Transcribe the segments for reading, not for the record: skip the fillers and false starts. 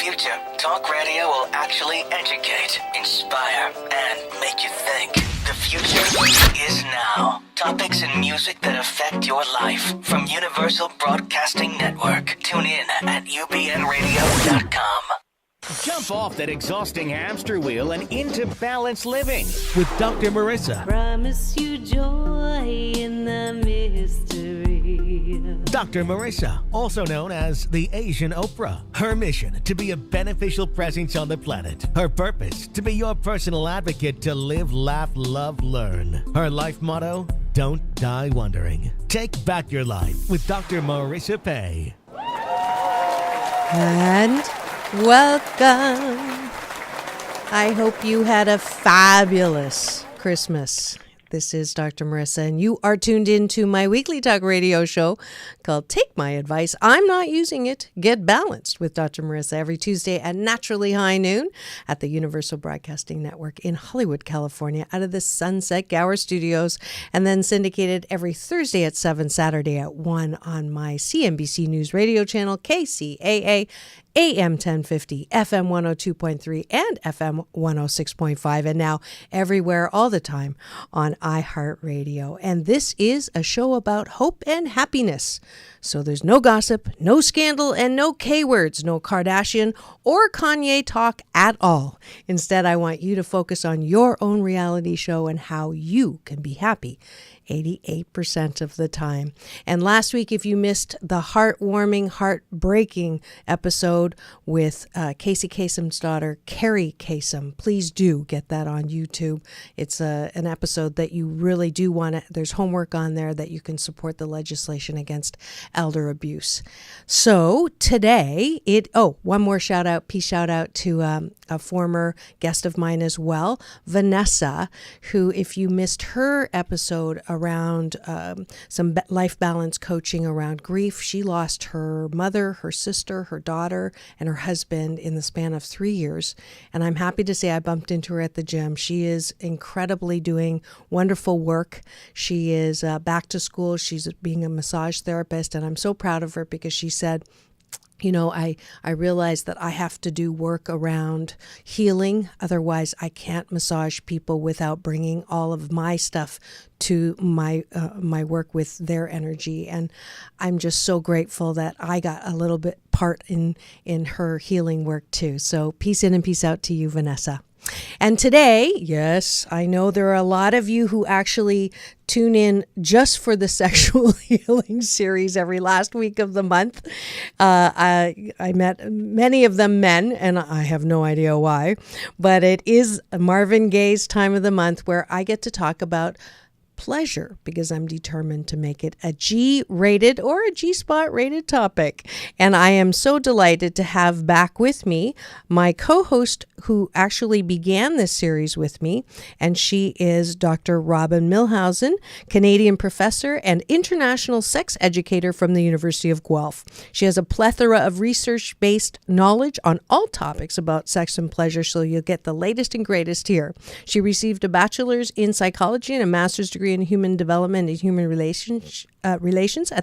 future, talk radio will actually educate, inspire, and make you think. The future is now. Topics and music that affect your life from Universal Broadcasting Network. Tune in at ubnradio.com. Jump off that exhausting hamster wheel and into balanced living with Dr. Marissa. Promise you joy in the mystery. Dr. Marissa, also known as the Asian Oprah. Her mission, to be a beneficial presence on the planet. Her purpose, to be your personal advocate to live, laugh, love, learn. Her life motto, don't die wondering. Take back your life with Dr. Marissa Pay. And welcome. I hope you had a fabulous Christmas. This is Dr. Marissa, and you are tuned into my weekly talk radio show called Take My Advice. I'm not using it. Get Balanced with Dr. Marissa every Tuesday at naturally high noon at the Universal Broadcasting Network in Hollywood, California, out of the Sunset Gower Studios, and then syndicated every Thursday at 7, Saturday at 1 on my CNBC News radio channel, KCAA, AM 1050, FM 102.3, and FM 106.5, and now everywhere all the time on iHeartRadio. And this is a show about hope and happiness. So there's no gossip, no scandal, and no K-words, no Kardashian or Kanye talk at all. Instead, I want you to focus on your own reality show and how you can be happy 88% of the time. And last week, if you missed the heartwarming, heartbreaking episode with Casey Kasem's daughter, Carrie Kasem, please do get that on YouTube. It's an episode that you really do want to, there's homework on there that you can support the legislation against elder abuse. So today, one more peace shout out to a former guest of mine as well, Vanessa, who, if you missed her episode around some life balance coaching around grief, she lost her mother, her sister, her daughter, and her husband in the span of 3 years. And I'm happy to say I bumped into her at the gym. She is incredibly doing wonderful work. She is back to school. She's being a massage therapist, and I'm so proud of her because she said, you know, I realize that I have to do work around healing. Otherwise, I can't massage people without bringing all of my stuff to my work with their energy. And I'm just so grateful that I got a little bit part in her healing work too. So peace in and peace out to you, Vanessa. And today, yes, I know there are a lot of you who actually tune in just for the sexual healing series every last week of the month. I met many of them men, and I have no idea why, but it is Marvin Gaye's time of the month where I get to talk about pleasure because I'm determined to make it a G-rated or a G-spot rated topic. And I am so delighted to have back with me my co-host who actually began this series with me, and she is Dr. Robin Milhausen, Canadian professor and international sex educator from the University of Guelph. She has a plethora of research-based knowledge on all topics about sex and pleasure, so you'll get the latest and greatest here. She received a bachelor's in psychology and a master's degree in human development and human relations at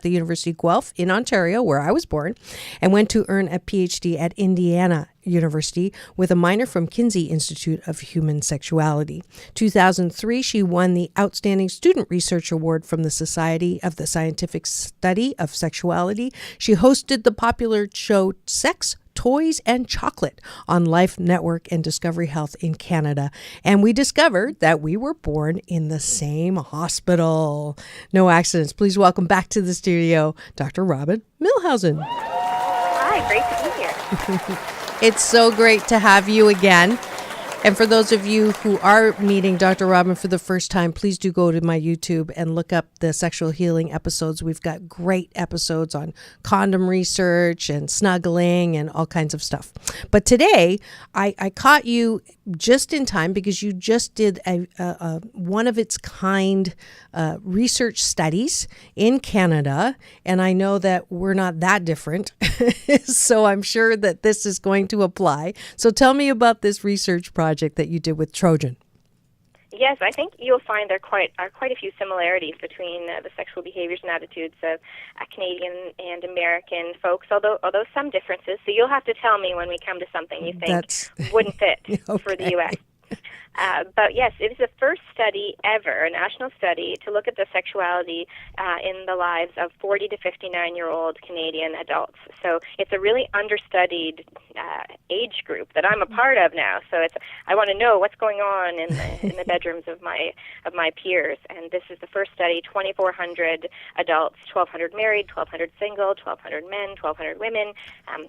the University of Guelph in Ontario, where I was born, and went to earn a PhD at Indiana University with a minor from Kinsey Institute of Human Sexuality. 2003, she won the Outstanding Student Research Award from the Society of the Scientific Study of Sexuality. She hosted the popular show Sex, Toys and Chocolate on Life Network and Discovery Health in Canada. And we discovered that we were born in the same hospital. No accidents. Please welcome back to the studio, Dr. Robin Milhausen. Hi, great to be here. It's so great to have you again. And for those of you who are meeting Dr. Robin for the first time, please do go to my YouTube and look up the sexual healing episodes. We've got great episodes on condom research and snuggling and all kinds of stuff. But today, I caught you just in time because you just did a one of its kind research studies in Canada. And I know that we're not that different. So I'm sure that this is going to apply. So tell me about this research project that you did with Trojan. Yes, I think you'll find there are quite a few similarities between the sexual behaviors and attitudes of Canadian and American folks, although some differences. So you'll have to tell me when we come to something you think wouldn't fit for the U.S. But yes, it was the first study ever, a national study, to look at the sexuality in the lives of 40 to 59-year-old Canadian adults. So it's a really understudied age group that I'm a part of now. So I want to know what's going on in the bedrooms of my peers. And this is the first study: 2,400 adults, 1,200 married, 1,200 single, 1,200 men, 1,200 women,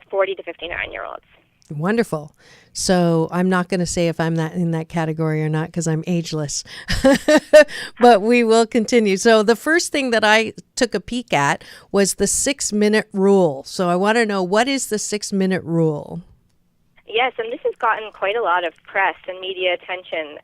40 to 59-year-olds. Wonderful. So I'm not going to say if I'm not in that category or not because I'm ageless, but we will continue. So the first thing that I took a peek at was the 6-minute rule. So I want to know, what is the 6-minute rule? Yes, and this has gotten quite a lot of press and media attention.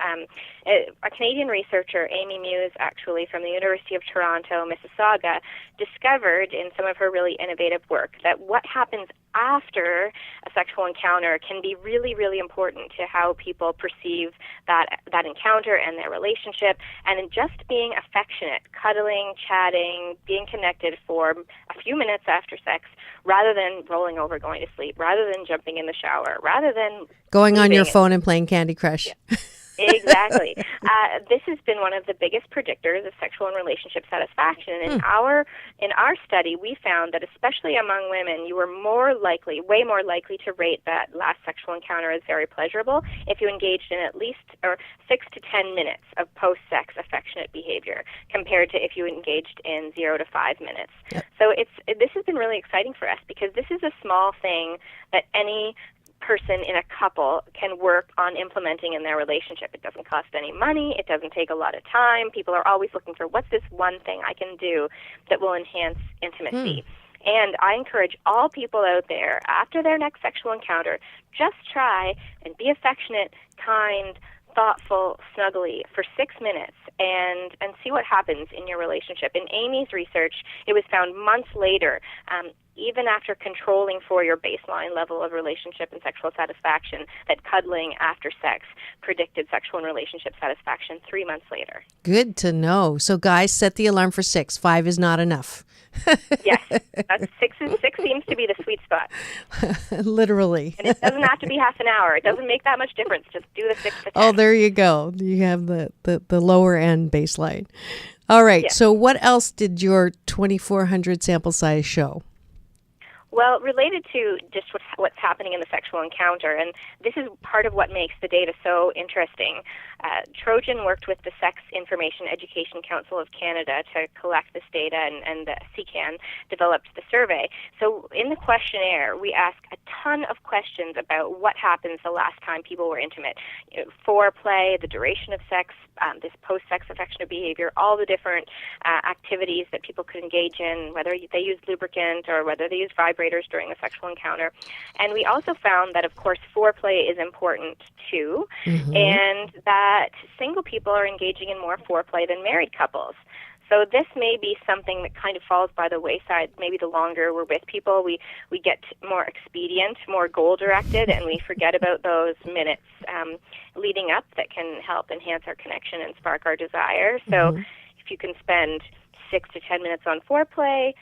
A Canadian researcher, Amy Muse, actually, from the University of Toronto, Mississauga, discovered in some of her really innovative work that what happens after a sexual encounter can be really, really important to how people perceive that encounter and their relationship. And in just being affectionate, cuddling, chatting, being connected for a few minutes after sex, rather than rolling over, going to sleep, rather than jumping in the shower, rather than going on your phone and playing Candy Crush. Yeah. Exactly. This has been one of the biggest predictors of sexual and relationship satisfaction. And in our study, we found that especially among women, you were way more likely to rate that last sexual encounter as very pleasurable if you engaged in at least 6 to 10 minutes of post-sex affectionate behavior, compared to if you engaged in 0 to 5 minutes. Yep. So this has been really exciting for us because this is a small thing that any person in a couple can work on implementing in their relationship. It doesn't cost any money. It doesn't take a lot of time. People are always looking for, what's this one thing I can do that will enhance intimacy? And I encourage all people out there, after their next sexual encounter, just try and be affectionate, kind, thoughtful, snuggly for 6 minutes and see what happens in your relationship. In Amy's research, it was found months later, even after controlling for your baseline level of relationship and sexual satisfaction, that cuddling after sex predicted sexual and relationship satisfaction 3 months later. Good to know. So guys, set the alarm for 6. 5 is not enough. Yes, that's 6 seems to be the sweet spot. Literally. And it doesn't have to be half an hour. It doesn't make that much difference. Just do the 6 to 10. Oh, there you go. You have the lower end baseline. All right. Yeah. So what else did your 2,400 sample size show? Well, related to just what's happening in the sexual encounter, and this is part of what makes the data so interesting. Trojan worked with the Sex Information Education Council of Canada to collect this data, and the CCAN developed the survey. So in the questionnaire, we ask a ton of questions about what happens the last time people were intimate. Foreplay, the duration of sex, this post-sex affectionate behavior, all the different activities that people could engage in, whether they use lubricant or whether they use vibrators during a sexual encounter. And we also found that, of course, foreplay is important too, and that single people are engaging in more foreplay than married couples. So this may be something that kind of falls by the wayside. Maybe the longer we're with people, we get more expedient, more goal-directed, and we forget about those minutes leading up that can help enhance our connection and spark our desire. So if you can spend 6 to 10 minutes on foreplay,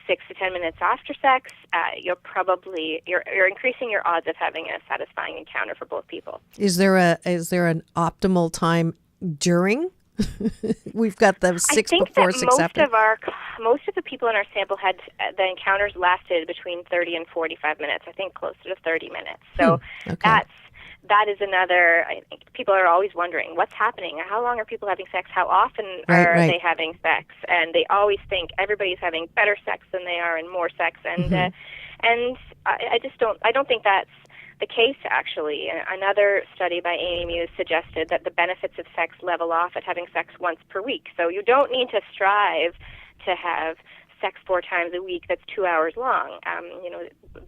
6 to 10 minutes after sex, you're increasing your odds of having a satisfying encounter for both people. Is there an optimal time during? We've got the 6 before, 6 after. Most of the people in our sample had the encounters lasted between 30 and 45 minutes. I think closer to 30 minutes. So that is another. I think people are always wondering what's happening. How long are people having sex? How often are they having sex? And they always think everybody's having better sex than they are and more sex. And I don't think that's the case, actually. Another study by Amy Muse suggested that the benefits of sex level off at having sex once per week. So you don't need to strive to have sex 4 times a week that's 2 hours long.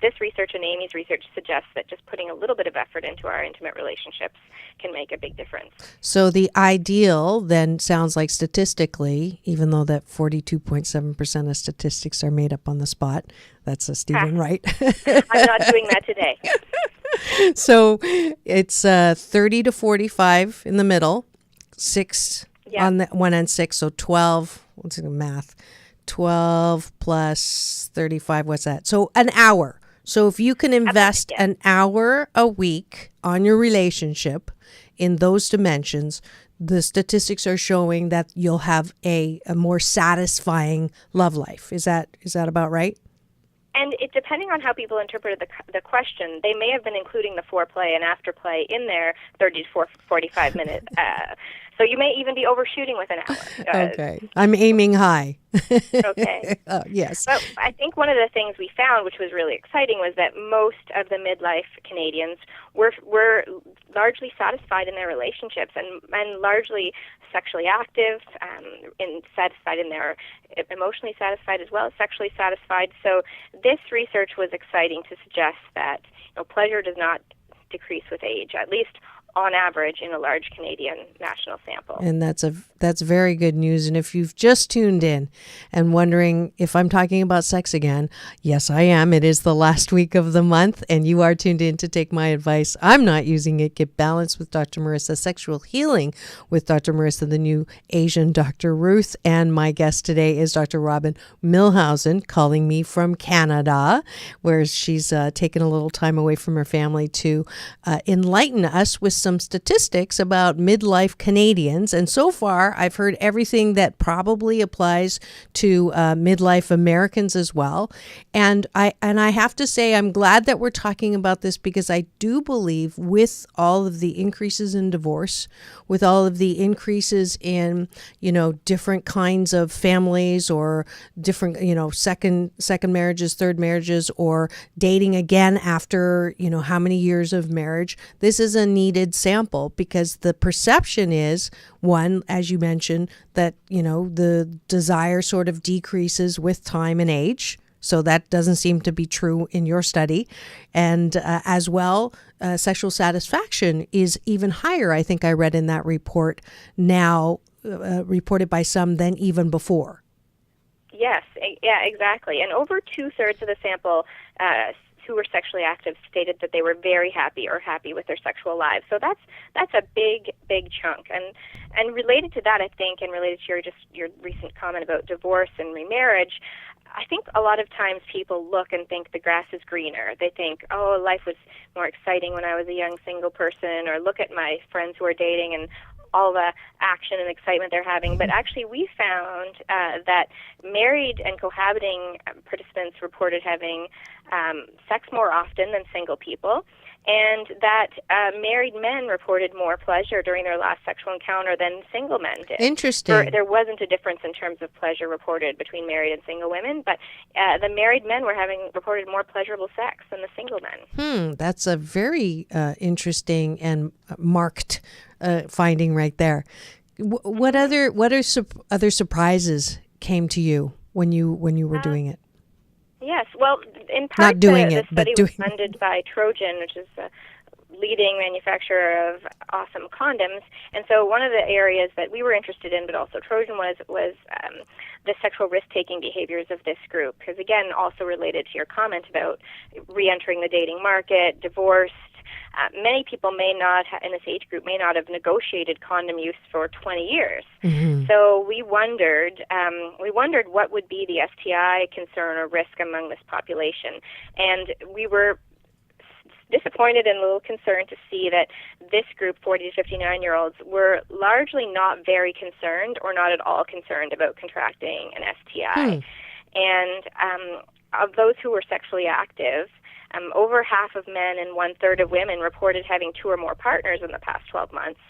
This research and Amy's research suggests that just putting a little bit of effort into our intimate relationships can make a big difference. So the ideal then sounds like, statistically, even though that 42.7% of statistics are made up on the spot, that's a Stephen Wright. I'm not doing that today. So it's 30 to 45 in the middle, 6 Yeah. on the one and 6, so 12. What's the math? 12 plus 35. What's that? So an hour. So if you can invest yeah. an hour a week on your relationship in those dimensions, the statistics are showing that you'll have a more satisfying love life. Is that about right? And it, depending on how people interpreted the question, they may have been including the foreplay and afterplay in their 30 to 45 minutes. So you may even be overshooting with an hour. Okay. I'm aiming high. Okay. Yes. But I think one of the things we found, which was really exciting, was that most of the midlife Canadians were largely satisfied in their relationships and largely sexually active, and satisfied in their emotionally satisfied as well as sexually satisfied. So this research was exciting to suggest that pleasure does not decrease with age, at least on average in a large Canadian national sample. And that's very good news. And if you've just tuned in and wondering if I'm talking about sex again, yes, I am. It is the last week of the month, and you are tuned in to take my advice. I'm not using it. Get Balance with Dr. Marissa, Sexual Healing with Dr. Marissa, the new Asian Dr. Ruth. And my guest today is Dr. Robin Milhausen, calling me from Canada, where she's taken a little time away from her family to enlighten us with some statistics about midlife Canadians. And so far, I've heard everything that probably applies to midlife Americans as well. And I have to say, I'm glad that we're talking about this, because I do believe with all of the increases in divorce, with all of the increases in, different kinds of families or different, second marriages, third marriages, or dating again after, how many years of marriage, this is a needed sample, because the perception is, one, as you mentioned, that the desire sort of decreases with time and age. So that doesn't seem to be true in your study. And as well, sexual satisfaction is even higher, I think I read in that report now, reported by some, than even before. Yes, yeah, exactly. And over 2/3 of the sample who were sexually active stated that they were very happy or happy with their sexual lives. So that's a big chunk. And related to that, I think, and related to your recent comment about divorce and remarriage, I think a lot of times people look and think the grass is greener. They think, oh, life was more exciting when I was a young single person, or look at my friends who are dating and all the action and excitement they're having. But actually we found that married and cohabiting participants reported having sex more often than single people, and that married men reported more pleasure during their last sexual encounter than single men did. Interesting. There wasn't a difference in terms of pleasure reported between married and single women, but the married men were reported more pleasurable sex than the single men. That's a very interesting and marked finding right there. What other surprises came to you when you were doing it? Yes, well, in part, Not doing the it, study but doing was funded by Trojan, which is a leading manufacturer of awesome condoms. And so one of the areas that we were interested in, but also Trojan was the sexual risk-taking behaviors of this group, because, again, also related to your comment about re-entering the dating market, divorce. Many people may not, in this age group, may not have negotiated condom use for 20 years. Mm-hmm. So we wondered what would be the STI concern or risk among this population. And we were disappointed and a little concerned to see that this group, 40 to 59-year-olds, were largely not very concerned or not at all concerned about contracting an STI. And of those who were sexually active, over half of men and 1/3 of women reported having 2 or more partners in the past 12 months.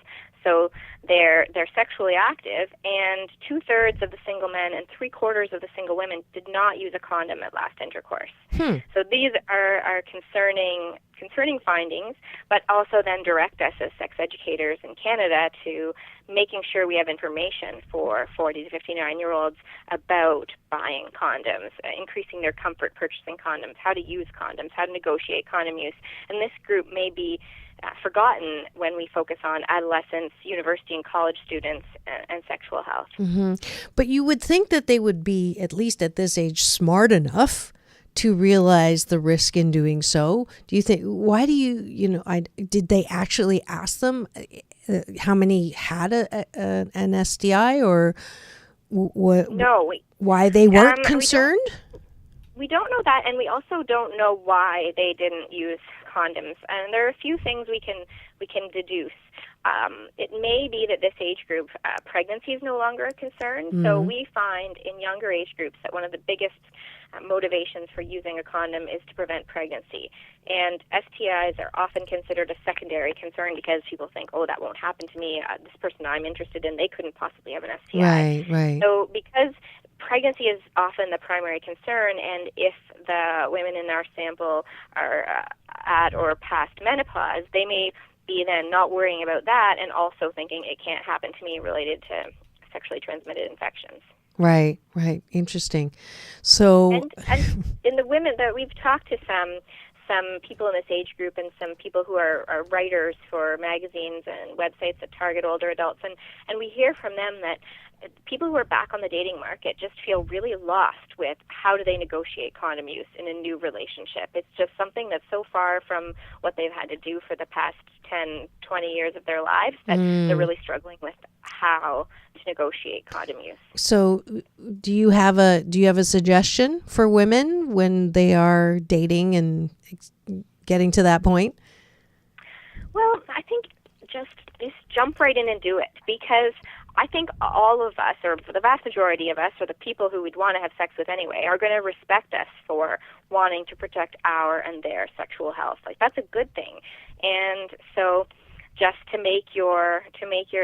So they're sexually active, and 2/3 of the single men and 3/4 of the single women did not use a condom at last intercourse. So these are concerning findings, but also then direct us as sex educators in Canada to making sure we have information for 40 to 59-year-olds about buying condoms, increasing their comfort purchasing condoms, how to use condoms, how to negotiate condom use. And this group may be forgotten when we focus on adolescents, university and college students, and sexual health. Mm-hmm. But you would think that they would be, at least at this age, smart enough to realize the risk in doing so. Do you think, why do did they actually ask them? how many had an STI, or what? No, why they weren't we concerned? We don't know that, and we also don't know why they didn't use condoms. And there are a few things we can deduce. It may be that this age group, pregnancy is no longer a concern. So we find in younger age groups that one of the biggest motivations for using a condom is to prevent pregnancy. And STIs are often considered a secondary concern because people think, oh, that won't happen to me. This person I'm interested in, they couldn't possibly have an STI. Right. So because pregnancy is often the primary concern, and if the women in our sample are at or past menopause, they may be then not worrying about that and also thinking it can't happen to me related to sexually transmitted infections. Right. Interesting. So, and in the women that we've talked to some people in this age group and some people who are writers for magazines and websites that target older adults, and we hear from them that people who are back on the dating market just feel really lost with how do they negotiate condom use in a new relationship. It's just something that's so far from what they've had to do for the past 10, 20 years of their lives that they're really struggling with how to negotiate condom use. So do you have a suggestion for women when they are dating and getting to that point? Well, I think just jump right in and do it, because I think all of us, or the vast majority of us, or the people who we'd want to have sex with anyway, are going to respect us for wanting to protect our and their sexual health. Like, that's a good thing. And so just to make your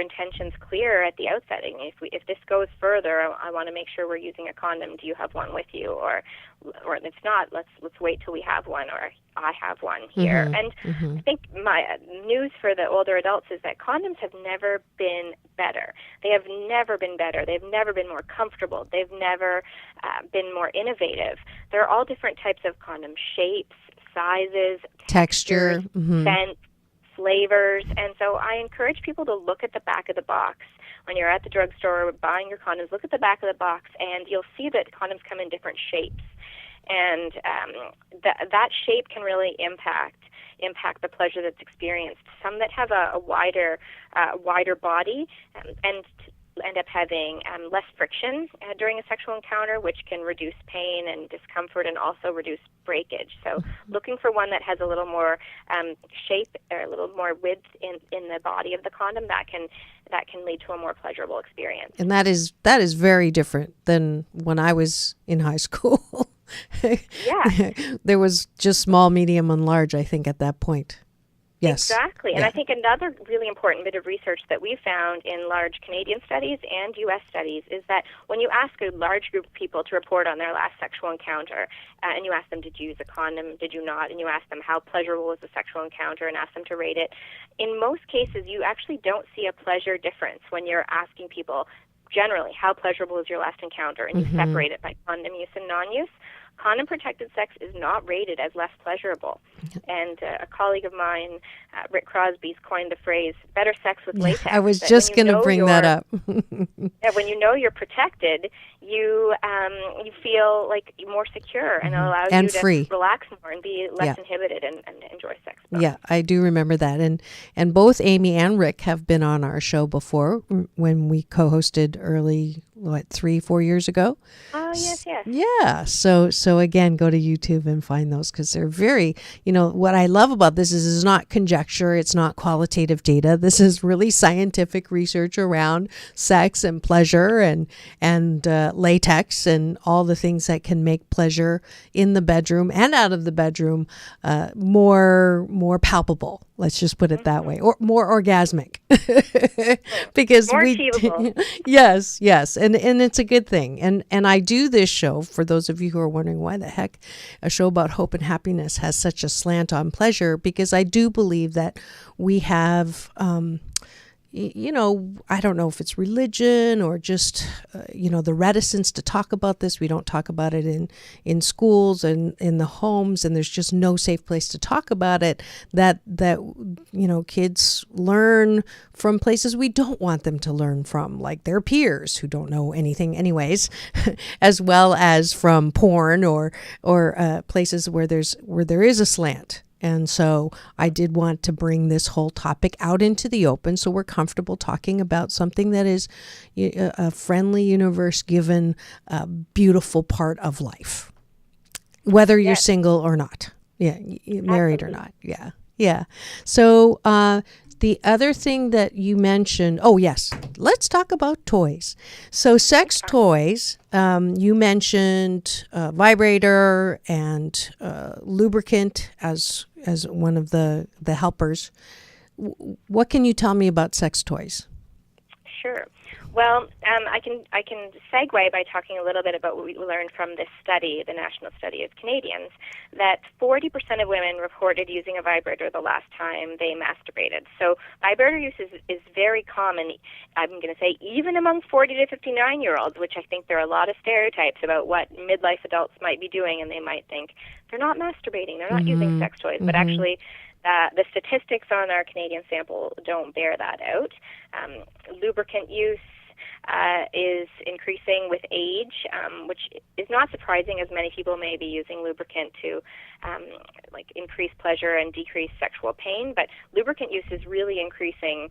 intentions clear at the outset. I mean, if this goes further, I want to make sure we're using a condom. Do you have one with you? Or if not, let's wait till we have one, or I have one here. I think my news for the older adults is that condoms have never been better. They have never been better. They've never been more comfortable. They've never been more innovative. There are all different types of condom shapes, sizes, texture, scent, flavors. And so I encourage people to look at the back of the box. When you're at the drugstore buying your condoms, look at the back of the box, and you'll see that condoms come in different shapes. And that shape can really impact the pleasure that's experienced. Some that have a wider body and end up having less friction during a sexual encounter, which can reduce pain and discomfort and also reduce breakage. So looking for one that has a little more shape or a little more width in the body of the condom, that can lead to a more pleasurable experience. And that is very different than when I was in high school. Yeah. There was just small, medium, and large, I think, at that point. Yes. Exactly. And I think another really important bit of research that we found in large Canadian studies and U.S. studies is that when you ask a large group of people to report on their last sexual encounter, and you ask them, did you use a condom, did you not, and you ask them how pleasurable was the sexual encounter and ask them to rate it, in most cases you actually don't see a pleasure difference when you're asking people generally how pleasurable was your last encounter, and you separate it by condom use and non-use. Condom-protected sex is not rated as less pleasurable. And a colleague of mine, Rick Crosby's, coined the phrase, better sex with latex. I was just going to bring that up. When you know you're protected, you feel like more secure, and it allows and you free. to relax more and be less inhibited and enjoy sex more. Yeah, I do remember that. And both Amy and Rick have been on our show before when we co-hosted early, 3-4 years ago? Oh, yes. Yeah. So again, go to YouTube and find those, because they're very, what I love about this is it's not conjecture. It's not qualitative data. This is really scientific research around sex and pleasure and latex and all the things that can make pleasure in the bedroom and out of the bedroom more palpable. Let's just put it that way, or more orgasmic, because more achievable. Yes, and it's a good thing. And I do this show for those of you who are wondering why the heck a show about hope and happiness has such a slant on pleasure, because I do believe that we have. I don't know if it's religion or just, the reticence to talk about this. We don't talk about it in schools and in the homes, and there's just no safe place to talk about it, that kids learn from places we don't want them to learn from, like their peers who don't know anything anyways, as well as from porn or places where there is a slant. And so I did want to bring this whole topic out into the open so we're comfortable talking about something that is a friendly universe given a beautiful part of life, whether you're single or not. Yeah, married or not. Yeah. Yeah. So the other thing that you mentioned, oh, yes, let's talk about toys. So sex toys, you mentioned vibrator and lubricant as one of the helpers. What can you tell me about sex toys? Sure. Well, I can segue by talking a little bit about what we learned from this study, the national study of Canadians, that 40% of women reported using a vibrator the last time they masturbated. So vibrator use is very common, I'm going to say, even among 40 to 59-year-olds, which I think there are a lot of stereotypes about what midlife adults might be doing, and they might think they're not masturbating, they're not using sex toys, but actually the statistics on our Canadian sample don't bear that out. Lubricant use is increasing with age, which is not surprising, as many people may be using lubricant to increase pleasure and decrease sexual pain. But lubricant use is really increasing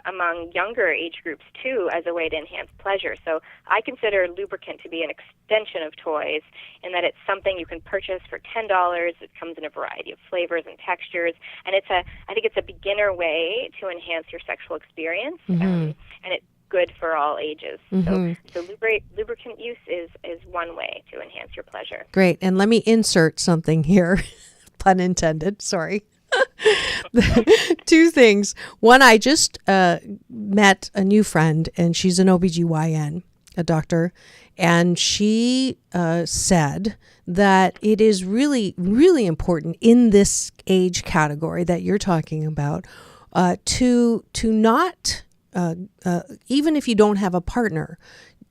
among younger age groups too, as a way to enhance pleasure. So I consider lubricant to be an extension of toys in that it's something you can purchase for $10. It comes in a variety of flavors and textures, and I think it's a beginner way to enhance your sexual experience, and it's good for all ages. So lubricant use is one way to enhance your pleasure. Great. And let me insert something here, pun intended, sorry. Two things. One, I just met a new friend, and she's an OBGYN, a doctor, and she said that it is really, really important in this age category that you're talking about to not even if you don't have a partner,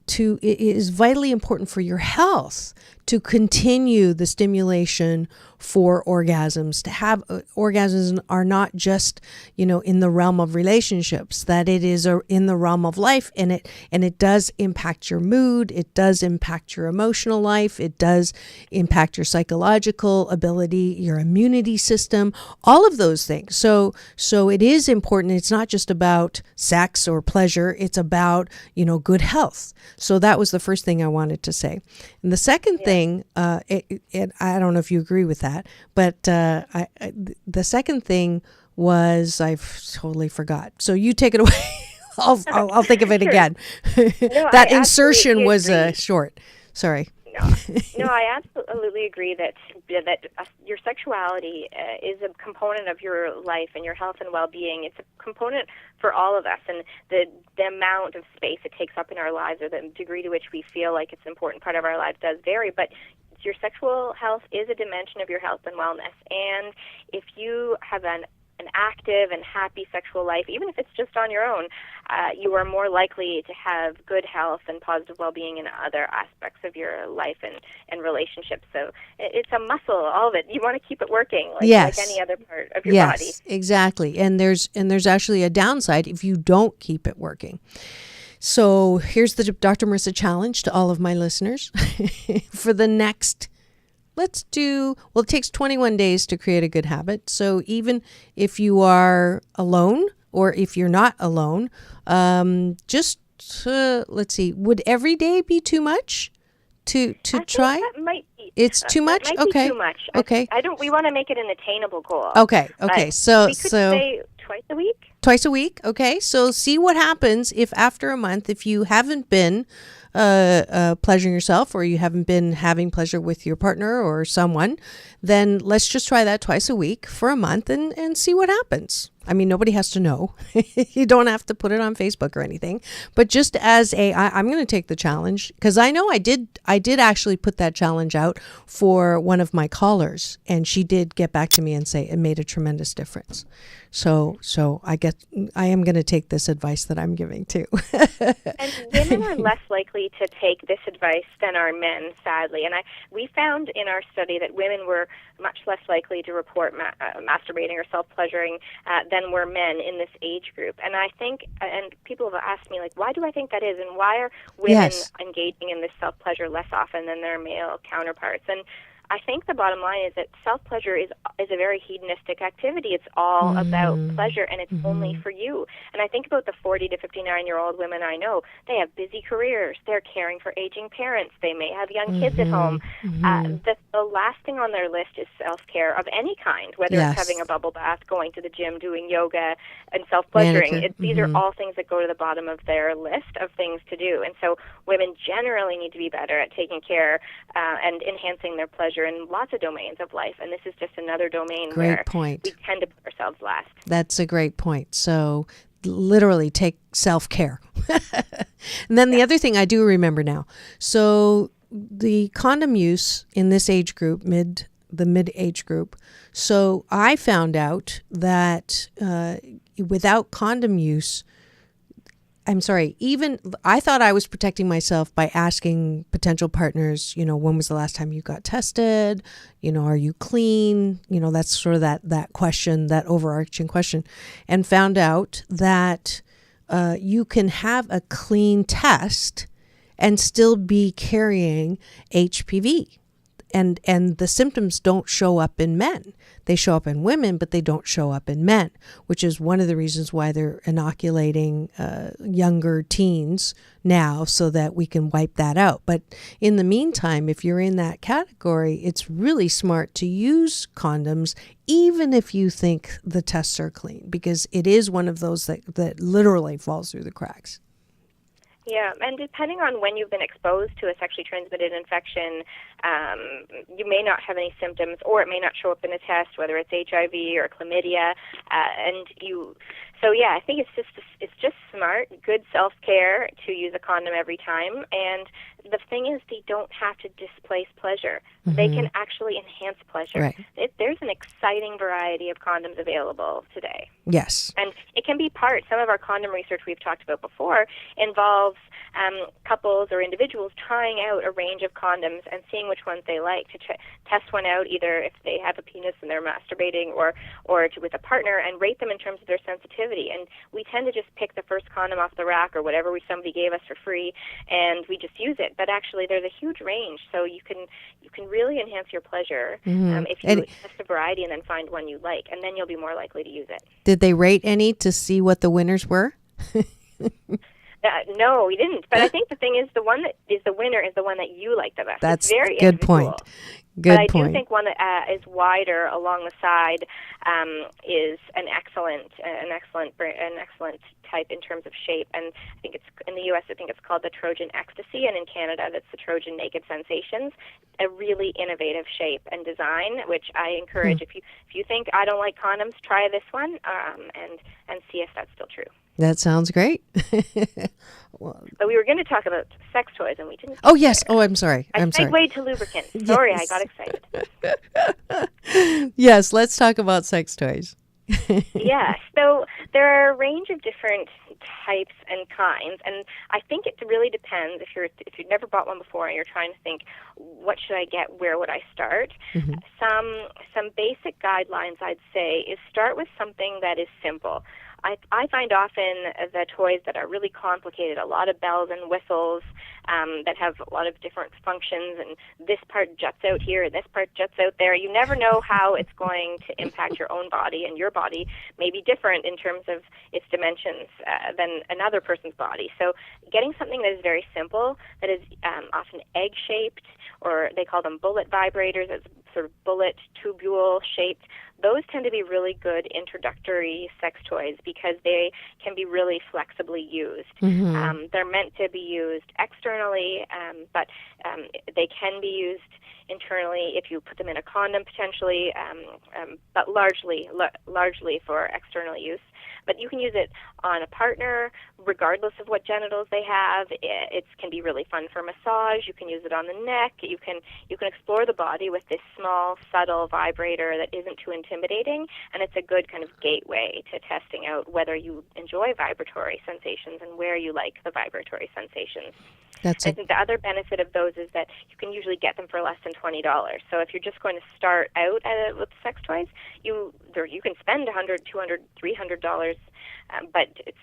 it is vitally important for your health to continue the stimulation for orgasms. To have orgasms are not just, in the realm of relationships, that it is in the realm of life, and it does impact your mood, it does impact your emotional life, it does impact your psychological ability, your immunity system, all of those things. So it is important. It's not just about sex or pleasure, it's about, good health. So that was the first thing I wanted to say. And the second thing, I don't know if you agree with that, but the second thing was, I've totally forgot. So you take it away. I'll think of it again. That insertion was short. Sorry. No, I absolutely agree that your sexuality is a component of your life and your health and well-being. It's a component for all of us, and the amount of space it takes up in our lives, or the degree to which we feel like it's an important part of our lives, does vary. But your sexual health is a dimension of your health and wellness, and if you have an active and happy sexual life, even if it's just on your own, you are more likely to have good health and positive well-being in other aspects of your life and relationships. So it's a muscle, all of it. You want to keep it working, like any other part of your body. Yes, exactly. And there's actually a downside if you don't keep it working. So here's the Dr. Marissa challenge to all of my listeners for the next. It takes 21 days to create a good habit. So even if you are alone or if you're not alone, let's see, would every day be too much to try? That might be. It's too much? That might Okay. be too much. Okay. We want to make it an attainable goal. Okay. So we could say twice a week. Twice a week. Okay. So see what happens if after a month, if you haven't been pleasuring yourself, or you haven't been having pleasure with your partner or someone, then let's just try that twice a week for a month and see what happens. I mean, nobody has to know. You don't have to put it on Facebook or anything, but just as I'm going to take the challenge, because I know I did actually put that challenge out for one of my callers, and she did get back to me and say it made a tremendous difference. So I am going to take this advice that I'm giving too. And women are less likely to take this advice than are men, sadly. And we found in our study that women were much less likely to report masturbating or self-pleasuring than were men in this age group. And I think, and people have asked me, like, why do I think that is? And why are women engaging in this self-pleasure less often than their male counterparts? And I think the bottom line is that self-pleasure is a very hedonistic activity. It's all about pleasure, and it's only for you. And I think about the 40 to 59-year-old women I know. They have busy careers. They're caring for aging parents. They may have young kids at home. The last thing on their list is self-care of any kind, whether it's having a bubble bath, going to the gym, doing yoga, and self-pleasuring. These are all things that go to the bottom of their list of things to do. And so women generally need to be better at taking care and enhancing their pleasure in lots of domains of life, and this is just another domain where we tend to put ourselves last. That's a great point. So literally take self-care. And then the other thing I do remember now, so the condom use in this age group, the mid-age group, so I found out that without condom use, even I thought I was protecting myself by asking potential partners, when was the last time you got tested? Are you clean? That's sort of that question, that overarching question, and found out that you can have a clean test and still be carrying HPV. And the symptoms don't show up in men. They show up in women, but they don't show up in men, which is one of the reasons why they're inoculating younger teens now so that we can wipe that out. But in the meantime, if you're in that category, it's really smart to use condoms, even if you think the tests are clean, because it is one of those that literally falls through the cracks. Yeah, and depending on when you've been exposed to a sexually transmitted infection, you may not have any symptoms, or it may not show up in a test, whether it's HIV or chlamydia, So yeah, I think it's just smart, good self-care to use a condom every time. And the thing is, they don't have to displace pleasure. They can actually enhance pleasure. Right. There's an exciting variety of condoms available today. Yes. And it can be some of our condom research we've talked about before involves couples or individuals trying out a range of condoms and seeing which ones they like, to test one out either if they have a penis and they're masturbating or with a partner, and rate them in terms of their sensitivity. And we tend to just pick the first condom off the rack or whatever somebody gave us for free, and we just use it. But actually there's a huge range, so you can really enhance your pleasure if you test a variety and then find one you like, and then you'll be more likely to use it. Did they rate any to see what the winners were? No, we didn't. But I think the thing is, the one that is the winner is the one that you like the best. That's it's very good individual. Point. Good but point. I do think one that is wider along the side is an excellent type in terms of shape. And I think it's in the U.S. I think it's called the Trojan Ecstasy, and in Canada that's the Trojan Naked Sensations. A really innovative shape and design, which I encourage. If you think I don't like condoms, try this one and see if that's still true. That sounds great. But we were going to talk about sex toys, and we didn't. Oh, yes. Oh, I'm sorry. I segued to lubricants. Sorry, I got excited. Yes, let's talk about sex toys. Yeah, so there are a range of different types and kinds, and I think it really depends. If you've never bought one before and you're trying to think, what should I get? Where would I start? Some basic guidelines I'd say is start with something that is simple. I find often the toys that are really complicated, a lot of bells and whistles that have a lot of different functions, and this part juts out here and this part juts out there. You never know how it's going to impact your own body, and your body may be different in terms of its dimensions than another person's body. So getting something that is very simple, that is often egg-shaped, or they call them bullet vibrators, it's sort of bullet tubule shaped. Those tend to be really good introductory sex toys because they can be really flexibly used. They're meant to be used externally, but they can be used internally if you put them in a condom potentially, but largely for external use. But you can use it on a partner regardless of what genitals they have. It can be really fun for massage. You can use it on the neck. You can explore the body with this small, subtle vibrator that isn't too intimidating, and it's a good kind of gateway to testing out whether you enjoy vibratory sensations and where you like the vibratory sensations. I think the other benefit of those is that you can usually get them for less than $20. So if you're just going to start out with sex toys, you can spend $100, $200, $300, but it's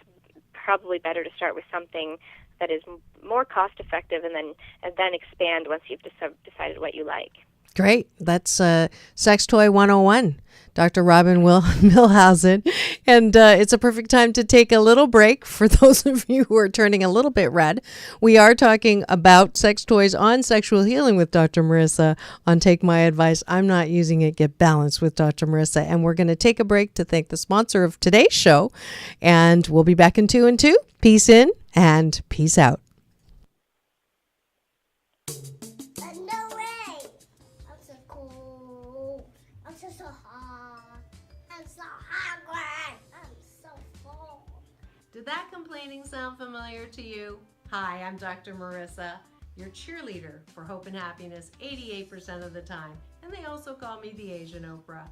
probably better to start with something that is more cost effective and then expand once you've decided what you like. Great. That's Sex Toy 101. Dr. Robin Milhausen. And it's a perfect time to take a little break for those of you who are turning a little bit red. We are talking about sex toys on Sexual Healing with Dr. Marissa on Take My Advice. I'm Not Using It, Get Balanced with Dr. Marissa. And we're going to take a break to thank the sponsor of today's show. And we'll be back in 2 and 2. Peace in and peace out. No way! I'm so cool. I'm so hot. I'm so hungry. I'm so full. Did that complaining sound familiar to you? Hi, I'm Dr. Marissa, your cheerleader for hope and happiness 88% of the time. And they also call me the Asian Oprah.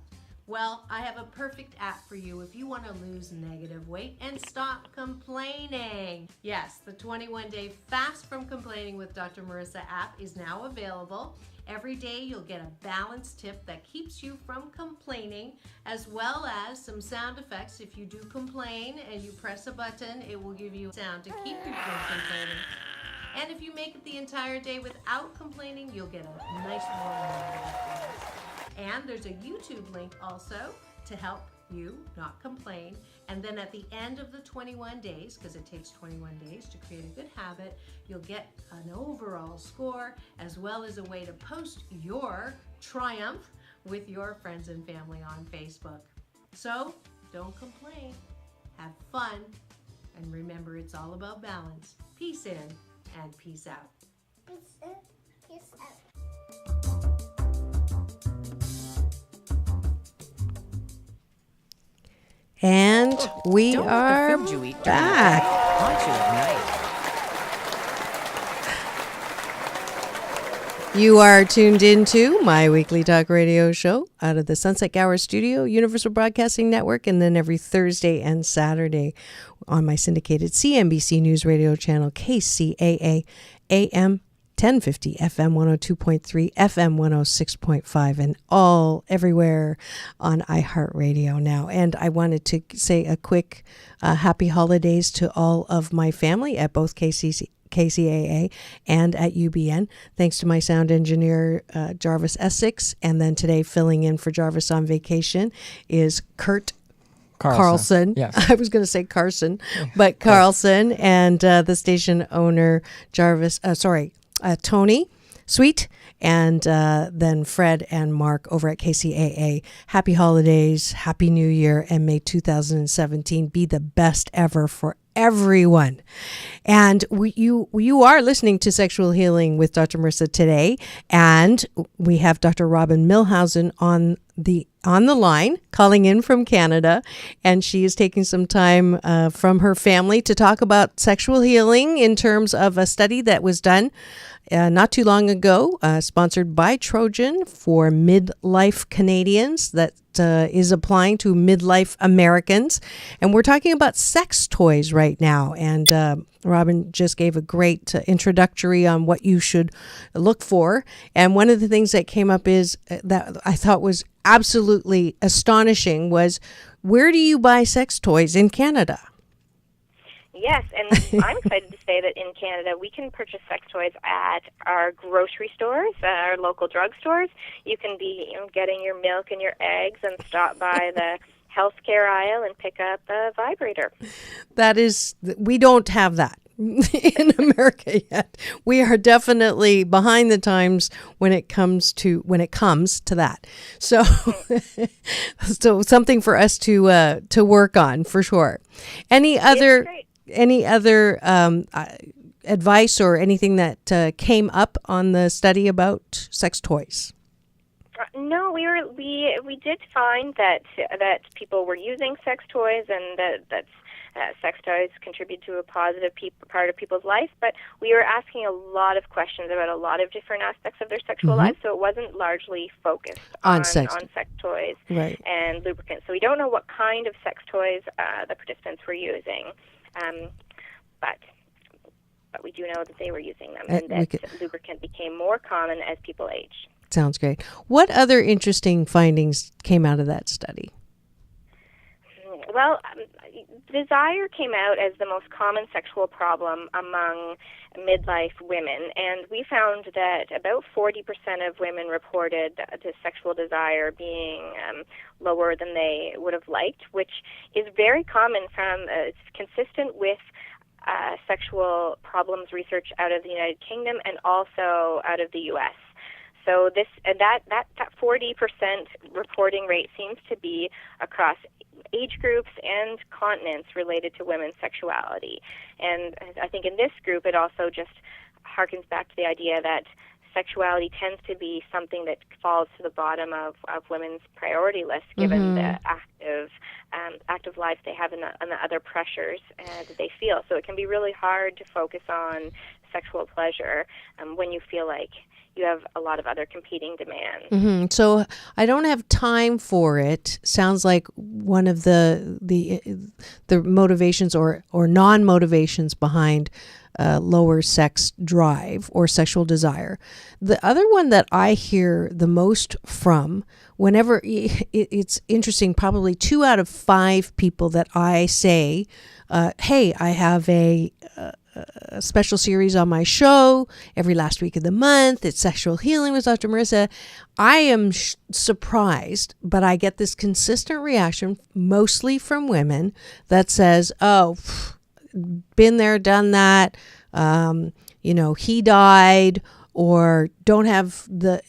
Well, I have a perfect app for you if you want to lose negative weight and stop complaining. Yes, the 21-day Fast from Complaining with Dr. Marissa app is now available. Every day you'll get a balanced tip that keeps you from complaining, as well as some sound effects. If you do complain and you press a button, it will give you sound to keep you from complaining. And if you make it the entire day without complaining, you'll get a nice warm experience. And there's a YouTube link also to help you not complain. And then at the end of the 21 days, because it takes 21 days to create a good habit, you'll get an overall score as well as a way to post your triumph with your friends and family on Facebook. So don't complain, have fun, and remember it's all about balance. Peace in and peace out. Peace in, peace out. And we Don't let are the food you eat back. haunt you at night. You are tuned into my weekly talk radio show out of the Sunset Gower Studio, Universal Broadcasting Network, and then every Thursday and Saturday on my syndicated CNBC News Radio channel, KCAA AM 1050, FM 102.3, FM 106.5, and all everywhere on iHeartRadio now. And I wanted to say a quick happy holidays to all of my family at both KCAA and at UBN. Thanks to my sound engineer, Jarvis Essex. And then today filling in for Jarvis on vacation is Kurt Carlson. Yes. I was going to say Carson, but Carlson, and the station owner, Tony Sweet, and then Fred and Mark over at KCAA. Happy holidays, happy new year, and may 2017 be the best ever for everyone. And you are listening to Sexual Healing with Dr. Marissa today, and we have Dr. Robin Milhausen on the line, calling in from Canada, and she is taking some time from her family to talk about sexual healing in terms of a study that was done not too long ago, sponsored by Trojan for midlife Canadians that is applying to midlife Americans. And we're talking about sex toys right now. And Robin just gave a great introductory on what you should look for. And one of the things that came up is that I thought was absolutely astonishing was, where do you buy sex toys in Canada? Yes, and I'm excited to say that in Canada we can purchase sex toys at our grocery stores, our local drugstores. You can be getting your milk and your eggs and stop by the healthcare aisle and pick up a vibrator. We don't have that in America yet. We are definitely behind the times when it comes to that. So, so something for us to work on for sure. Any other advice or anything that came up on the study about sex toys? No, we did find that people were using sex toys, and that sex toys contribute to a positive part of people's life. But we were asking a lot of questions about a lot of different aspects of their sexual lives, so it wasn't largely focused on sex toys and lubricants. So we don't know what kind of sex toys the participants were using. But we do know that they were using them, and that lubricant became more common as people aged. Sounds great. What other interesting findings came out of that study? Well, desire came out as the most common sexual problem among midlife women, and we found that about 40% of women reported the sexual desire being lower than they would have liked, which is very common it's consistent with sexual problems research out of the United Kingdom and also out of the U.S. So that 40% reporting rate seems to be across age groups and continents related to women's sexuality. And I think in this group, it also just harkens back to the idea that sexuality tends to be something that falls to the bottom of women's priority list, given the active lives they have and the other pressures that they feel. So it can be really hard to focus on sexual pleasure when you feel like you have a lot of other competing demands. So I don't have time for it. Sounds like one of the motivations or non-motivations behind lower sex drive or sexual desire. The other one that I hear the most from, whenever it's interesting, probably 2 out of 5 people that I say, hey, I have a special series on my show every last week of the month. It's Sexual Healing with Dr. Marissa. I am surprised, but I get this consistent reaction, mostly from women, that says, oh, been there, done that, he died, or don't have the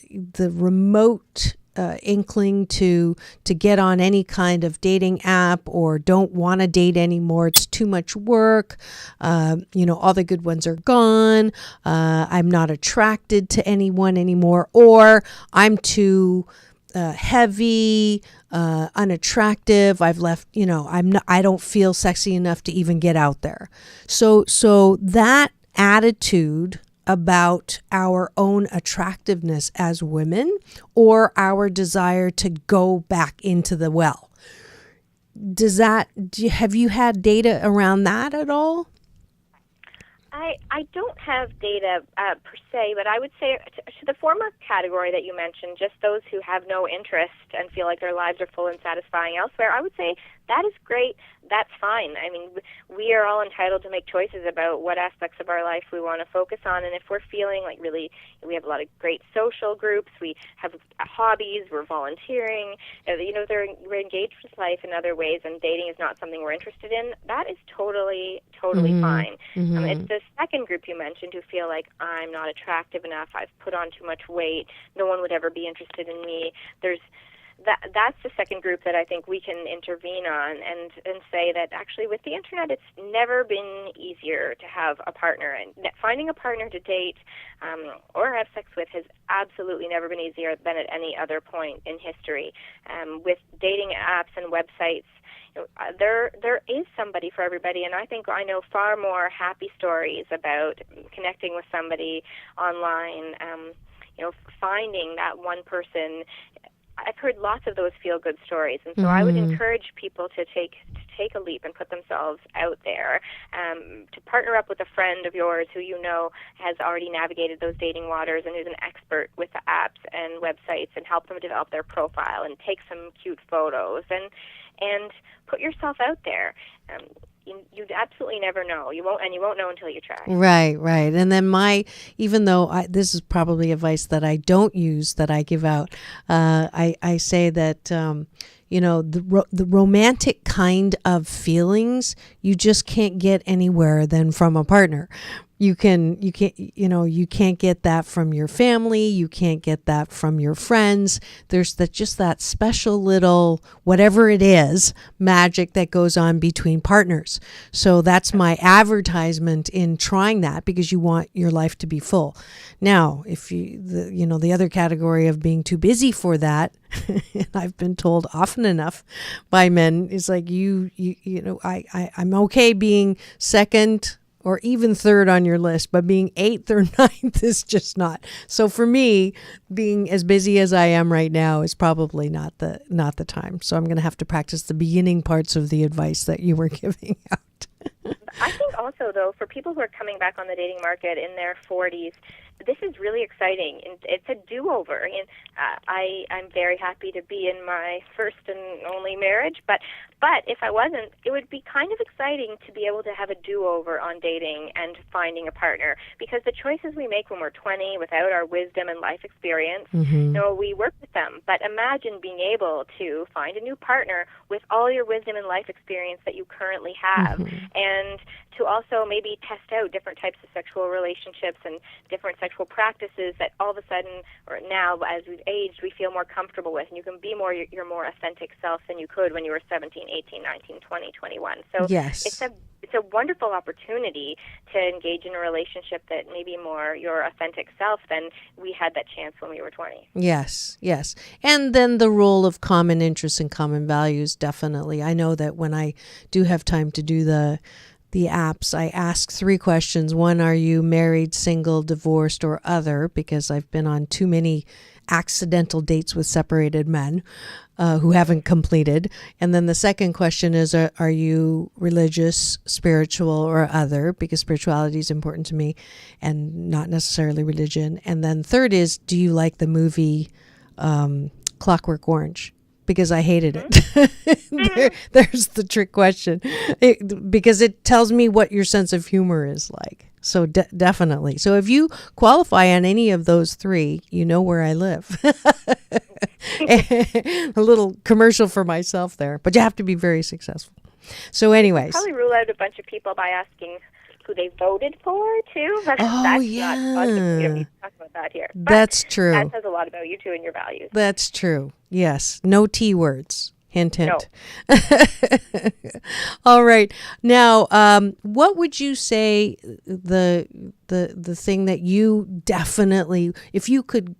remote inkling to get on any kind of dating app, or don't want to date anymore. It's too much work. All the good ones are gone. I'm not attracted to anyone anymore, or I'm too heavy, unattractive. I've left, I don't feel sexy enough to even get out there. So that attitude about our own attractiveness as women, or our desire to go back into the well. Have you had data around that at all? I don't have data per se, but I would say to the former category that you mentioned, just those who have no interest and feel like their lives are full and satisfying elsewhere, I would say that is great. That's fine. I mean, we are all entitled to make choices about what aspects of our life we want to focus on. And if we're feeling like really we have a lot of great social groups, we have hobbies, we're volunteering, we're engaged with life in other ways, and dating is not something we're interested in, that is totally fine. It's the second group you mentioned who feel like I'm not attractive enough, I've put on too much weight, no one would ever be interested in me. That's the second group that I think we can intervene on and say that actually with the internet it's never been easier to have a partner, and finding a partner to date or have sex with has absolutely never been easier than at any other point in history. With dating apps and websites, there is somebody for everybody, and I think I know far more happy stories about connecting with somebody online, finding that one person. I've heard lots of those feel-good stories, and so I would encourage people to take a leap and put themselves out there, to partner up with a friend of yours who you know has already navigated those dating waters and who's an expert with the apps and websites, and help them develop their profile and take some cute photos and put yourself out there. You absolutely never know. You won't know until you try. Right. And then even though this is probably advice that I don't use, that I give out, I say that, the romantic kind of feelings, you just can't get anywhere than from a partner. You can't get that from your family. You can't get that from your friends. There's just that special little, whatever it is, magic that goes on between partners. So that's my advertisement in trying that, because you want your life to be full. Now, if the other category of being too busy for that, and I've been told often enough by men, is like I'm okay being second or even third on your list, but being 8th or 9th is just not. So for me, being as busy as I am right now is probably not the time. So I'm going to have to practice the beginning parts of the advice that you were giving out. I think also, though, for people who are coming back on the dating market in their 40s, this is really exciting. And it's a do-over. And I'm very happy to be in my first and only marriage, but if I wasn't, it would be kind of exciting to be able to have a do-over on dating and finding a partner, because the choices we make when we're 20 without our wisdom and life experience, we work with them. But imagine being able to find a new partner with all your wisdom and life experience that you currently have, and to also maybe test out different types of sexual relationships and different sexual practices that all of a sudden, or now as we've aged, we feel more comfortable with, and you can be more your more authentic self than you could when you were 17, 18, 19, 20, 21. So yes. It's a wonderful opportunity to engage in a relationship that may be more your authentic self than we had that chance when we were 20. Yes, yes. And then the role of common interests and common values, definitely. I know that when I do have time to do the apps, I ask 3 questions. 1, are you married, single, divorced, or other? Because I've been on too many accidental dates with separated men who haven't completed. And then the second question is, are you religious, spiritual, or other? Because spirituality is important to me and not necessarily religion. And then third is, do you like the movie Clockwork Orange? Because I hated it. There's the trick question. Because it tells me what your sense of humor is like. So definitely. So if you qualify on any of those 3, you know where I live. A little commercial for myself there. But you have to be very successful. So anyways. Probably rule out a bunch of people by asking who they voted for, too. But oh, that's yeah. not fun. We don't need to talk about that here. But that's true. That says a lot about you, too, and your values. That's true. Yes. No T words. Hint, hint. No. All right. Now, what would you say the thing that you definitely, if you could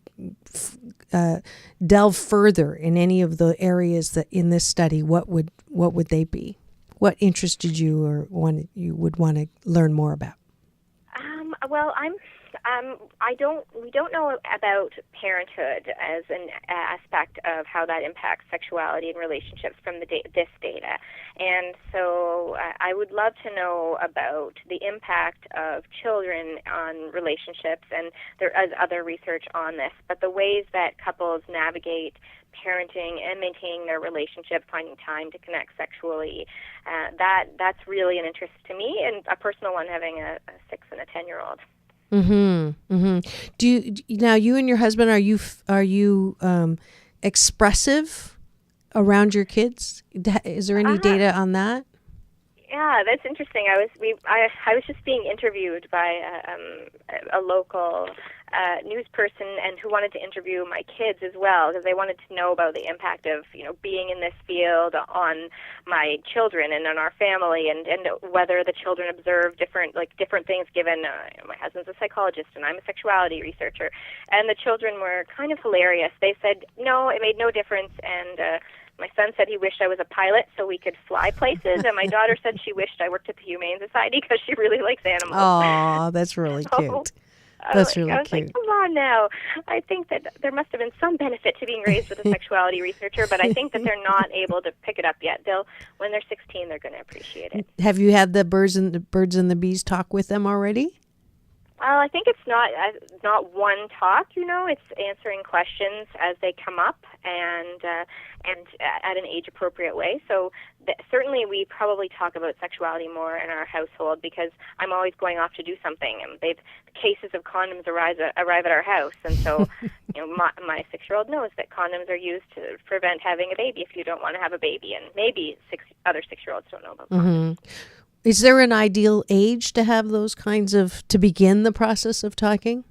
delve further in any of the areas that in this study, what would they be? What interested you or you would want to learn more about? Well, we don't know about parenthood as an aspect of how that impacts sexuality and relationships from this data. And so I would love to know about the impact of children on relationships, and there is other research on this, but the ways that couples navigate parenting and maintaining their relationship, finding time to connect sexually, that's really an interest to me, and a personal one, having a 6 and a 10-year-old. Do you now, you and your husband, are you expressive around your kids? Is there any data on that? Yeah, that's interesting. I was just being interviewed by a local news person, and who wanted to interview my kids as well, because they wanted to know about the impact of being in this field on my children and on our family, and whether the children observe different things. Given my husband's a psychologist and I'm a sexuality researcher, and the children were kind of hilarious. They said no, it made no difference, and my son said he wished I was a pilot so we could fly places, and my daughter said she wished I worked at the Humane Society because she really likes animals. Oh, that's really cute. That's really cute. Like, come on now. I think that there must have been some benefit to being raised with a sexuality researcher, but I think that they're not able to pick it up yet. When they're 16, they're going to appreciate it. Have you had the birds and the bees talk with them already? Well, I think it's not one talk. It's answering questions as they come up, and at an age-appropriate way. So certainly we probably talk about sexuality more in our household, because I'm always going off to do something, and cases of condoms arrive at our house, and so my 6-year-old knows that condoms are used to prevent having a baby if you don't want to have a baby, and maybe other 6-year-olds don't know about condoms. Is there an ideal age to have those kinds to begin the process of talking?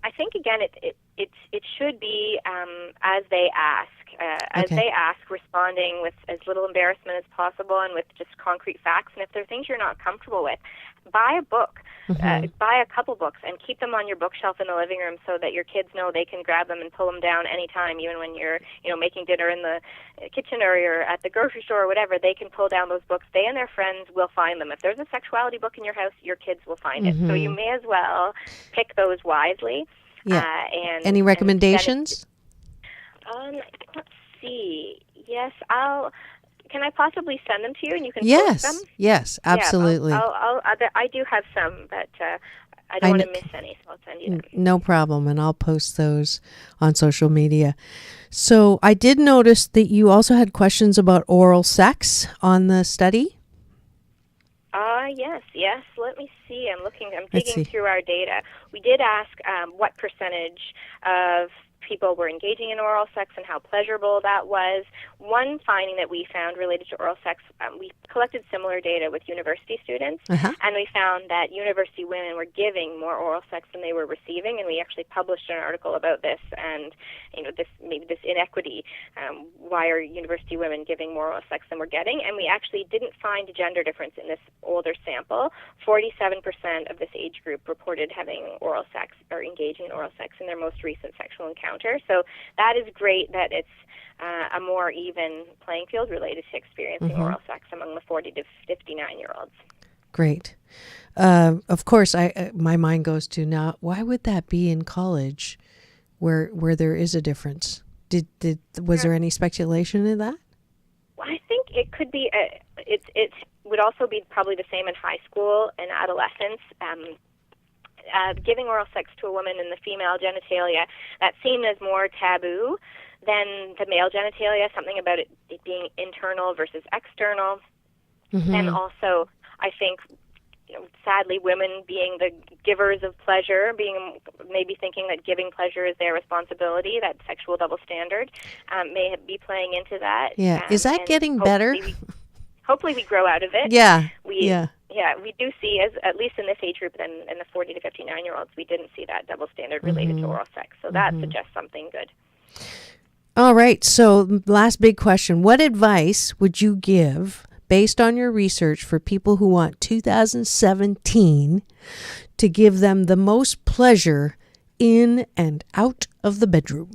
I think, again, it should be as they ask. They ask, responding with as little embarrassment as possible and with just concrete facts. And if there are things you're not comfortable with, buy a book, buy a couple books, and keep them on your bookshelf in the living room so that your kids know they can grab them and pull them down anytime, even when you're making dinner in the kitchen or you're at the grocery store or whatever. They can pull down those books. They and their friends will find them. If there's a sexuality book in your house, your kids will find it. So you may as well pick those wisely. Yeah. Any recommendations? Let's see. Yes, can I possibly send them to you, and you can post them? Yes, absolutely. Yeah, I do have some, but I don't want to miss any, so I'll send you them. No problem, and I'll post those on social media. So I did notice that you also had questions about oral sex on the study. Yes. Let me see. I'm digging through our data. We did ask what percentage of people were engaging in oral sex and how pleasurable that was. One finding that we found related to oral sex, we collected similar data with university students, and we found that university women were giving more oral sex than they were receiving, and we actually published an article about this and this inequity. Why are university women giving more oral sex than we're getting? And we actually didn't find a gender difference in this older sample. 47% of this age group reported having oral sex or engaging in oral sex in their most recent sexual encounter. So that is great that it's a more even playing field related to experiencing oral sex among the 40 to 59-year-olds. Great. Of course, my mind goes to now, why would that be in college where there is a difference? Was there any speculation in that? Well, I think it could be, it would also be probably the same in high school and adolescence. Giving oral sex to a woman in the female genitalia, that's seen as more taboo than the male genitalia, something about it being internal versus external. And also, I think, sadly, women being the givers of pleasure, maybe thinking that giving pleasure is their responsibility, that sexual double standard, may be playing into that. Yeah. Is that getting better? Hopefully we grow out of it. Yeah. Yeah, we do see, at least in this age group, then in the 40 to 59-year-olds, we didn't see that double standard related to oral sex. So that suggests something good. All right. So last big question. What advice would you give, based on your research, for people who want 2017 to give them the most pleasure in and out of the bedroom?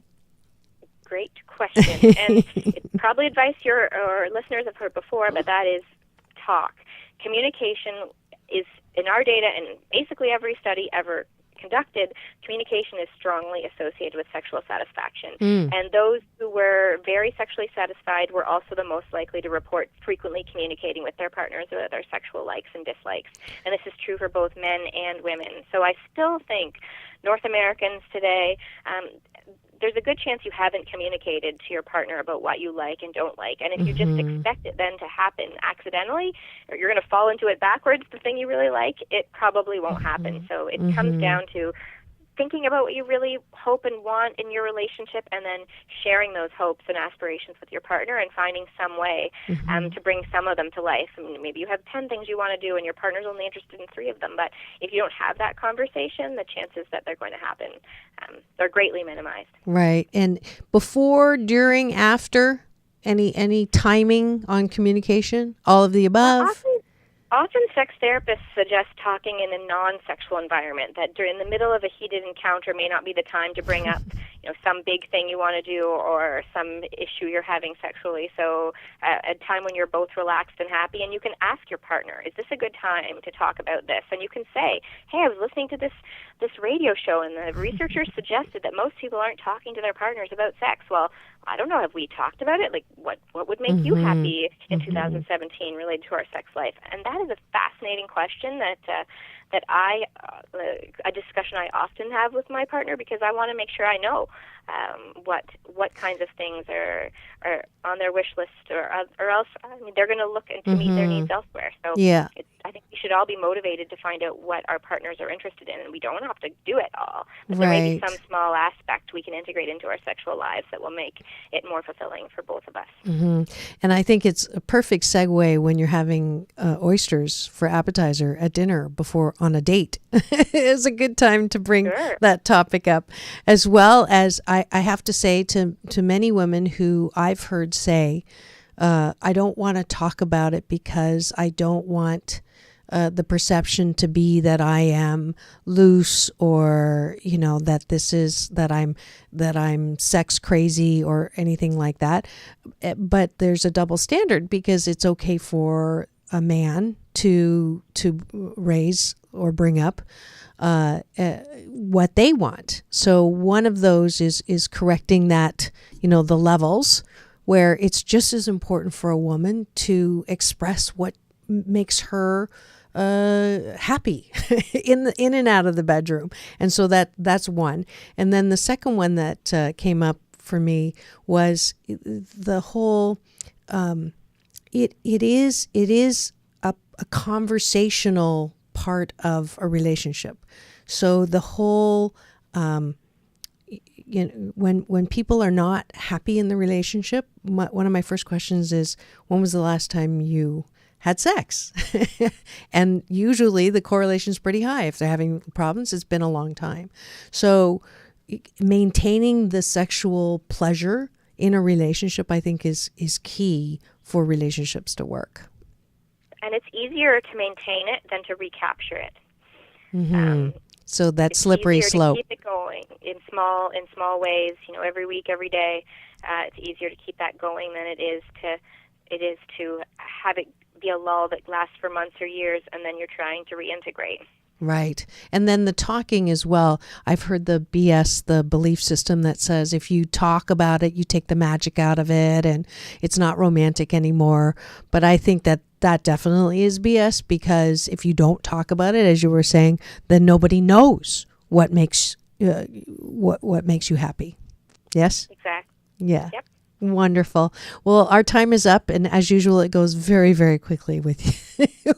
Great question. And it's probably advice your listeners have heard before, but that is talk. Communication is, in our data and basically every study ever conducted, communication is strongly associated with sexual satisfaction. And those who were very sexually satisfied were also the most likely to report frequently communicating with their partners about their sexual likes and dislikes. And this is true for both men and women. So I still think North Americans today, there's a good chance you haven't communicated to your partner about what you like and don't like. And if you just expect it then to happen accidentally, or you're going to fall into it backwards, the thing you really like, it probably won't happen. So it comes down to thinking about what you really hope and want in your relationship, and then sharing those hopes and aspirations with your partner and finding some way to bring some of them to life. I mean, maybe you have 10 things you want to do and your partner's only interested in 3 of them, but if you don't have that conversation, the chances that they're going to happen, they're greatly minimized. Right. And before, during, after, any timing on communication? All of the above? Often sex therapists suggest talking in a non-sexual environment, that during the middle of a heated encounter may not be the time to bring up some big thing you want to do or some issue you're having sexually. So a time when you're both relaxed and happy, and you can ask your partner, is this a good time to talk about this? And you can say, hey, I was listening to this radio show, and the researchers suggested that most people aren't talking to their partners about sex. Well, I don't know, have we talked about it? Like, what would make you happy in 2017 related to our sex life? And that is a fascinating question that a discussion I often have with my partner, because I want to make sure I know what kinds of things are on their wish list, or else they're going to look to meet their needs elsewhere. So I think we should all be motivated to find out what our partners are interested in, and we don't have to do it all. But there may be some small aspect we can integrate into our sexual lives that will make it more fulfilling for both of us. And I think it's a perfect segue when you're having oysters for appetizer at dinner before on a date. It's a good time to bring that topic up, as well as I have to say to many women who I've heard say, I don't want to talk about it because I don't want the perception to be that I am loose, or that I'm sex crazy or anything like that. But there's a double standard, because it's okay for a man to raise or bring up what they want. So one of those is correcting that, the levels, where it's just as important for a woman to express what makes her happy in and out of the bedroom. And so that's one. And then the second one that came up for me was the whole it is a conversational part of a relationship. So the whole when people are not happy in the relationship, one of my first questions is, when was the last time you had sex? And usually the correlation is pretty high. If they're having problems, it's been a long time. So maintaining the sexual pleasure in a relationship, I think, is key for relationships to work. And it's easier to maintain it than to recapture it. Mm-hmm. So that slippery slope. It's easier to keep it going in small ways. Every week, every day. It's easier to keep that going than it is to have it be a lull that lasts for months or years, and then you're trying to reintegrate. Right. And then the talking as well. I've heard the BS, the belief system that says if you talk about it, you take the magic out of it and it's not romantic anymore. But I think that definitely is BS, because if you don't talk about it, as you were saying, then nobody knows what makes what makes you happy. Yes? Exactly. Yeah. Yep. Wonderful. Well, our time is up, and as usual, it goes very, very quickly with you.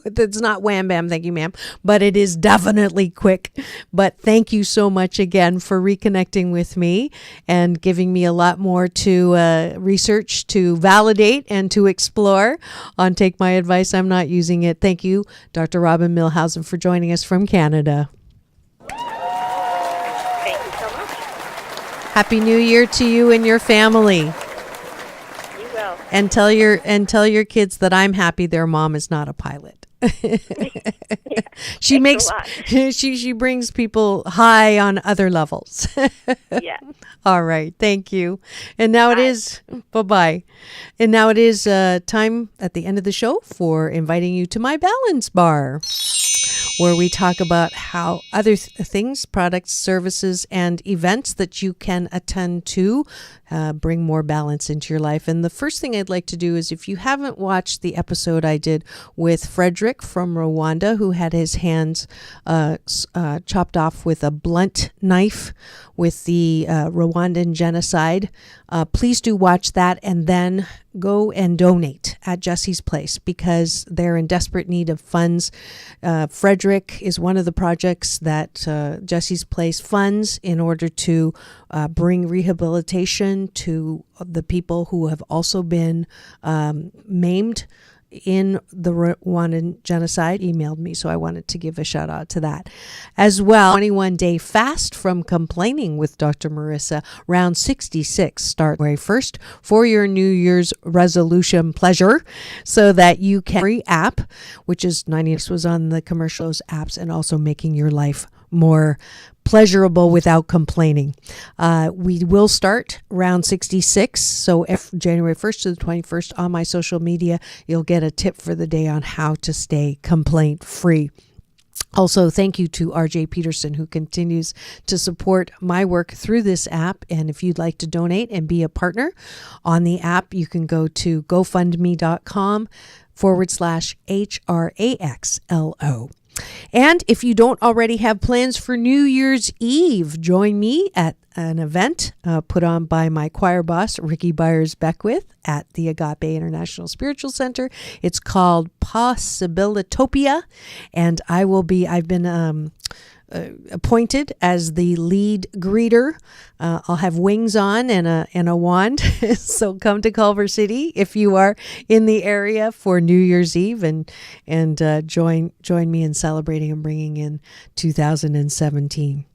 It's not wham bam, thank you, ma'am, but it is definitely quick. But thank you so much again for reconnecting with me and giving me a lot more to research, to validate, and to explore on Take My Advice, I'm Not Using It. Thank you, Dr. Robin Milhausen, for joining us from Canada. Thank you so much. Happy New Year to you and your family. And tell your kids that I'm happy their mom is not a pilot. She brings people high on other levels. Yeah. All right. Thank you. And now it is bye-bye. And now it is time at the end of the show for inviting you to my balance bar, where we talk about how other things, products, services, and events that you can attend to bring more balance into your life. And the first thing I'd like to do is, if you haven't watched the episode I did with Frederick from Rwanda, who had his hands chopped off with a blunt knife with the Rwandan genocide, please do watch that and then go and donate at Jesse's Place, because they're in desperate need of funds. Frederick is one of the projects that Jesse's Place funds in order to bring rehabilitation to the people who have also been maimed in the Rwandan genocide. Emailed me, so I wanted to give a shout out to that as well. 21-day fast from complaining with Dr. Marissa, round 66, start January 1st for your New Year's resolution pleasure, so that you can free app, which is 90 was on the commercials apps, and also making your life more pleasurable without complaining. We will start round 66. So if January 1st to the 21st on my social media, you'll get a tip for the day on how to stay complaint free. Also, thank you to RJ Peterson, who continues to support my work through this app. And if you'd like to donate and be a partner on the app, you can go to gofundme.com/HRAXLO. And if you don't already have plans for New Year's Eve, join me at an event put on by my choir boss, Ricky Byers Beckwith, at the Agape International Spiritual Center. It's called Possibilitopia, and I've been appointed as the lead greeter. I'll have wings on and a wand. So come to Culver City if you are in the area for New Year's Eve, and join me in celebrating and bringing in 2017.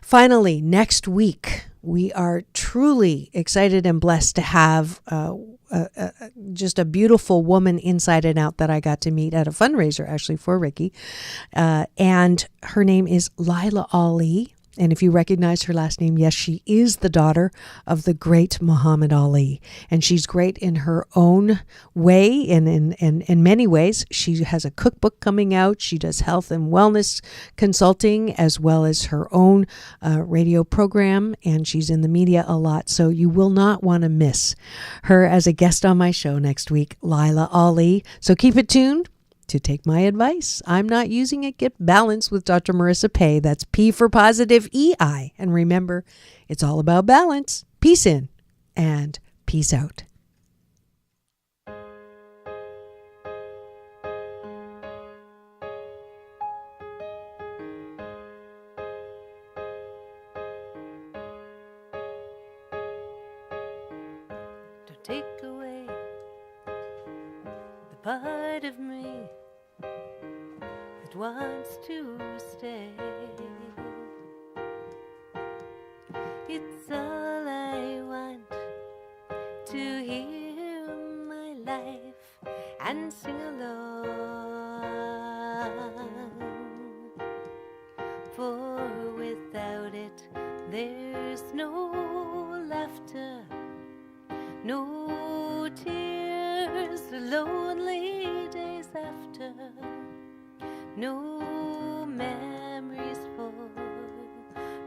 Finally, next week, we are truly excited and blessed to have just a beautiful woman inside and out that I got to meet at a fundraiser, actually, for Ricky. And her name is Lila Ali. And if you recognize her last name, yes, she is the daughter of the great Muhammad Ali. And she's great in her own way, and in many ways. She has a cookbook coming out. She does health and wellness consulting, as well as her own radio program. And she's in the media a lot. So you will not want to miss her as a guest on my show next week, Lila Ali. So keep it tuned. to take my advice. I'm not using it. Get balanced with Dr. Marissa Pay. That's P for positive EI. And remember, it's all about balance. Peace in and peace out. Don't take away the part of me that wants to stay. It's all I want to hear my life and sing along. For without it, there's no laughter, no tears, lonely days after, no memories for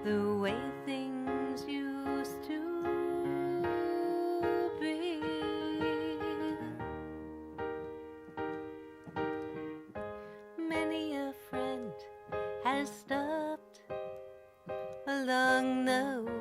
the way things used to be. Many a friend has stopped along the way.